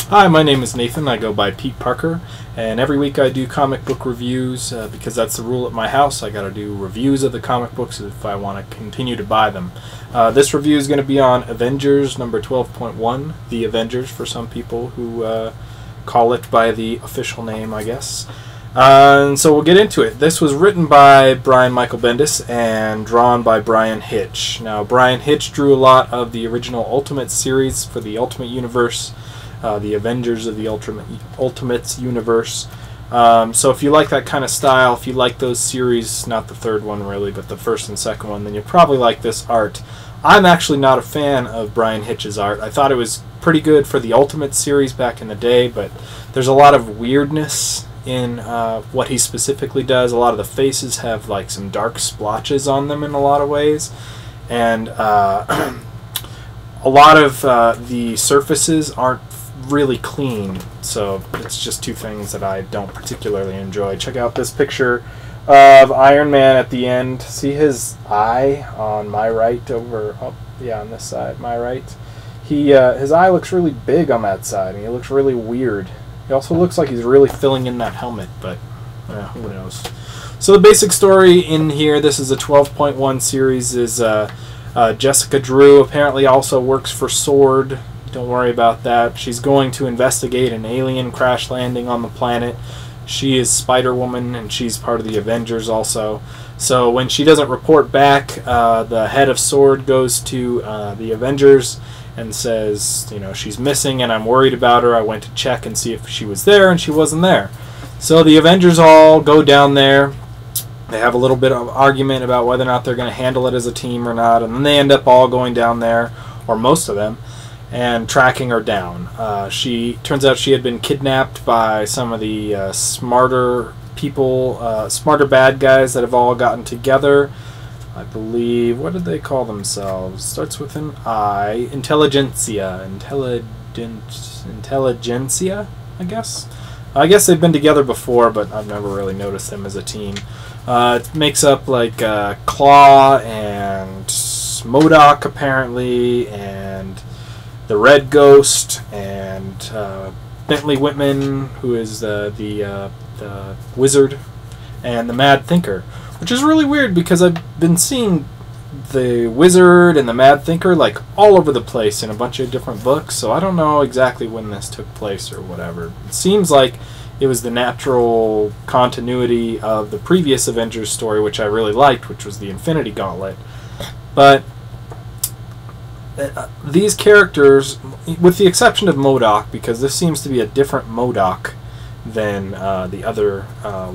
Hi, my name is Nathan. I go by Peteparker, and every week I do comic book reviews because that's the rule at my house. I got to do reviews of the comic books if I want to continue to buy them. This review is going to be on Avengers number 12.1, The Avengers for some people who call it by the official name, I guess. And so we'll get into it. This was written by Brian Michael Bendis and drawn by Brian Hitch. Now, Brian Hitch drew a lot of the original Ultimate series for the Ultimate Universe, the Avengers of the Ultimates universe. So if you like that kind of style, if you like those series, not the third one really, but the first and second one, then you'll probably like this art. I'm actually not a fan of Brian Hitch's art. I thought it was pretty good for the Ultimate series back in the day, but there's a lot of weirdness in what he specifically does. A lot of the faces have like some dark splotches on them in a lot of ways, and a lot of the surfaces aren't really clean, so it's just two things that I don't particularly enjoy. Check out this picture of Iron Man at the end. See his eye on my right over, oh yeah, on this side, my right. His eye looks really big on that side, and he looks really weird. He also looks like he's really filling in that helmet, but who knows. So the basic story in here, this is a 12.1 series, is Jessica Drew apparently also works for SWORD. Don't worry about that. She's going to investigate an alien crash landing on the planet. She is Spider-Woman, and she's part of the Avengers also. So when she doesn't report back, the head of SWORD goes to the Avengers and says, you know, she's missing and I'm worried about her. I went to check and see if she was there, and she wasn't there. So the Avengers all go down there. They have a little bit of argument about whether or not they're going to handle it as a team or not, and then they end up all going down there, or most of them, and tracking her down. Turns out she had been kidnapped by some of the smarter people, smarter bad guys that have all gotten together. I believe, what did they call themselves? Starts with an I. Intelligentsia. Intelligentsia, I guess? I guess they've been together before, but I've never really noticed them as a team. It makes up like Claw and MODOK apparently, and the Red Ghost, and Bentley Whitman, who is the Wizard, and the Mad Thinker, which is really weird because I've been seeing the Wizard and the Mad Thinker like all over the place in a bunch of different books, so I don't know exactly when this took place or whatever. It seems like it was the natural continuity of the previous Avengers story, which I really liked, which was the Infinity Gauntlet. But these characters, with the exception of MODOK, because this seems to be a different MODOK than the other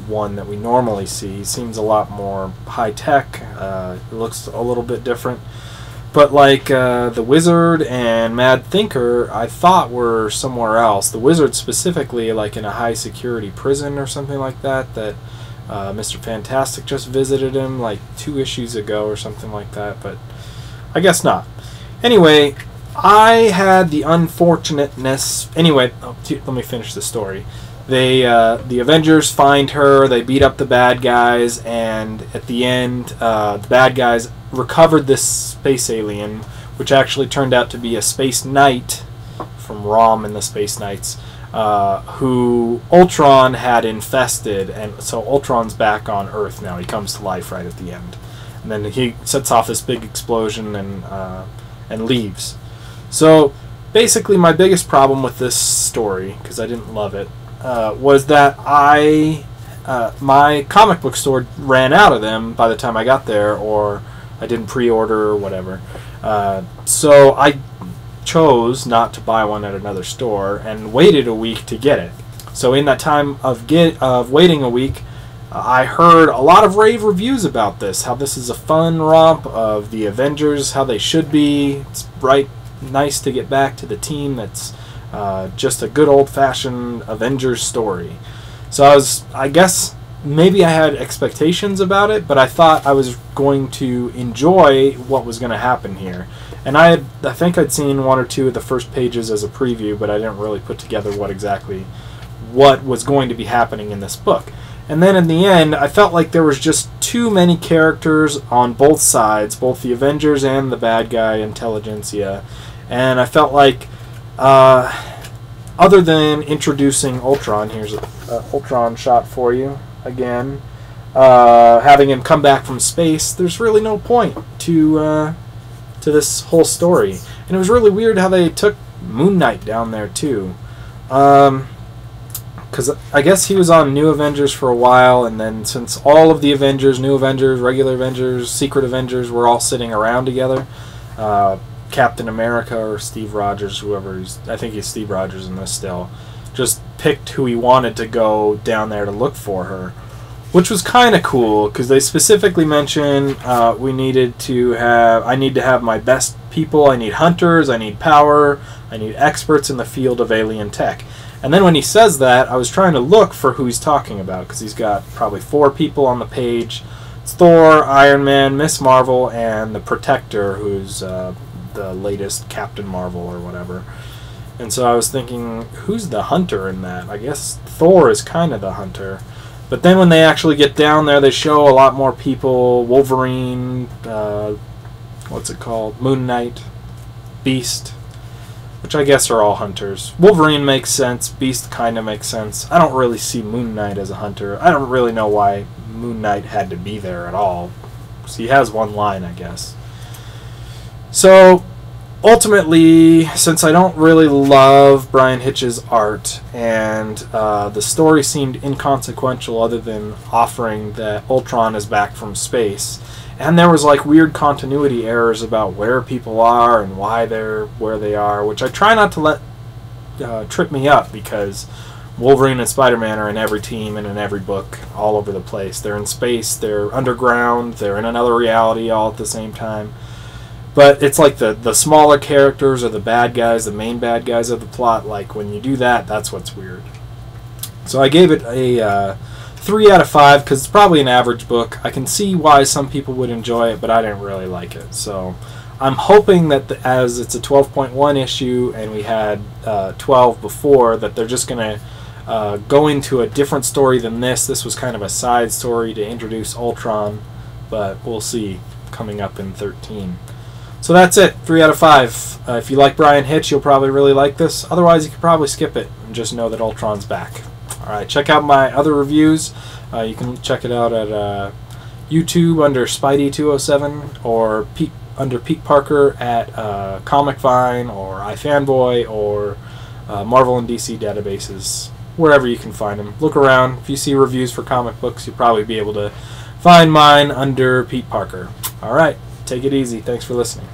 one that we normally see. He seems a lot more high-tech. It looks a little bit different. But like the Wizard and Mad Thinker, I thought were somewhere else. The Wizard specifically, like in a high-security prison or something like that, that Mr. Fantastic just visited him like 2 issues ago or something like that, but I guess not. Anyway, I had the unfortunateness... Anyway, let me finish the story. The Avengers find her, they beat up the bad guys, and at the end, the bad guys recovered this space alien, which actually turned out to be a space knight from Rom and the Space Knights, who Ultron had infested, and so Ultron's back on Earth now. He comes to life right at the end. And then he sets off this big explosion and leaves. So basically my biggest problem with this story, because I didn't love it, was that my comic book store ran out of them by the time I got there, or I didn't pre-order or whatever. So I chose not to buy one at another store and waited a week to get it. So in that time of waiting a week, I heard a lot of rave reviews about this, how this is a fun romp of the Avengers, how they should be. It's nice to get back to the team that's just a good old-fashioned Avengers story. So I guess maybe I had expectations about it, but I thought I was going to enjoy what was going to happen here. And I think I'd seen 1 or 2 of the first pages as a preview, but I didn't really put together what was going to be happening in this book. And then in the end, I felt like there was just too many characters on both sides, both the Avengers and the bad guy Intelligentsia, and I felt like other than introducing Ultron, here's an Ultron shot for you again. Having him come back from space, there's really no point to this whole story. And it was really weird how they took Moon Knight down there too. Because I guess he was on New Avengers for a while, and then since all of the Avengers, New Avengers, regular Avengers, Secret Avengers, were all sitting around together, Captain America or Steve Rogers, whoever, I think he's Steve Rogers in this still, just picked who he wanted to go down there to look for her, which was kind of cool because they specifically mentioned I need to have my best people. I need hunters, I need power, I need experts in the field of alien tech. And then when he says that, I was trying to look for who he's talking about because he's got probably 4 people on the page. It's Thor, Iron Man, Miss Marvel, and the Protector, who's the latest Captain Marvel or whatever. And so I was thinking, who's the hunter in that? I guess Thor is kind of the hunter. But then when they actually get down there, they show a lot more people. Wolverine, what's it called? Moon Knight, Beast, which I guess are all hunters. Wolverine makes sense. Beast kind of makes sense. I don't really see Moon Knight as a hunter. I don't really know why Moon Knight had to be there at all. So he has one line, I guess. So ultimately, since I don't really love Brian Hitch's art, and the story seemed inconsequential other than offering that Ultron is back from space, and there was like weird continuity errors about where people are and why they're where they are, which I try not to let trip me up, because Wolverine and Spider-Man are in every team and in every book all over the place. They're in space, they're underground, they're in another reality all at the same time. But it's like the smaller characters or the bad guys, the main bad guys of the plot, like when you do that, that's what's weird. So I gave it a 3 out of 5 because it's probably an average book. I can see why some people would enjoy it, but I didn't really like it. So I'm hoping that as it's a 12.1 issue and we had 12 before, that they're just going to go into a different story than this. This was kind of a side story to introduce Ultron, but we'll see coming up in 13. So that's it, 3 out of 5. If you like Brian Hitch, you'll probably really like this. Otherwise, you could probably skip it and just know that Ultron's back. Alright, check out my other reviews. You can check it out at YouTube under Spidey207 or under Peteparker at Comic Vine or iFanboy or Marvel and DC databases, wherever you can find them. Look around. If you see reviews for comic books, you'll probably be able to find mine under Peteparker. Alright. Take it easy. Thanks for listening.